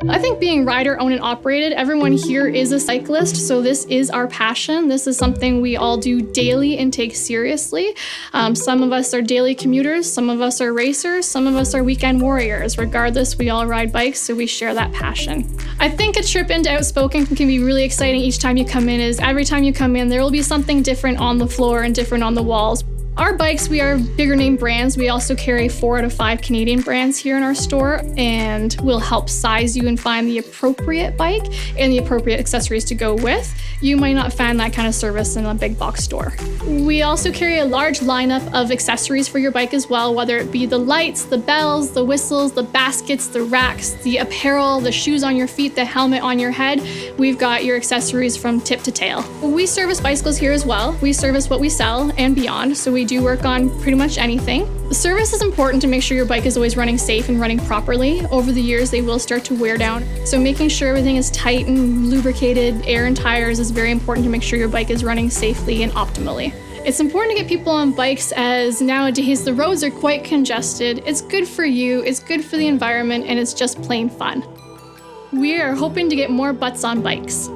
I think being rider owned and operated, everyone here is a cyclist, so this is our passion. This is something we all do daily and take seriously. Some of us are daily commuters, some of us are racers, some of us are weekend warriors. Regardless, we all ride bikes, so we share that passion. I think a trip into Outspokin can be really exciting each time you come in, is every time you come in, there will be something different on the floor and different on the walls. Our bikes, we are bigger name brands. We also carry 4 out of 5 Canadian brands here in our store, and we'll help size you and find the appropriate bike and the appropriate accessories to go with. You might not find that kind of service in a big box store. We also carry a large lineup of accessories for your bike as well, whether it be the lights, the bells, the whistles, the baskets, the racks, the apparel, the shoes on your feet, the helmet on your head. We've got your accessories from tip to tail. We service bicycles here as well. We service what we sell and beyond, so we do work on pretty much anything. The service is important to make sure your bike is always running safe and running properly. Over the years, they will start to wear down. So making sure everything is tight and lubricated, air and tires is very important to make sure your bike is running safely and optimally. It's important to get people on bikes, as nowadays the roads are quite congested. It's good for you, it's good for the environment, and it's just plain fun. We are hoping to get more butts on bikes.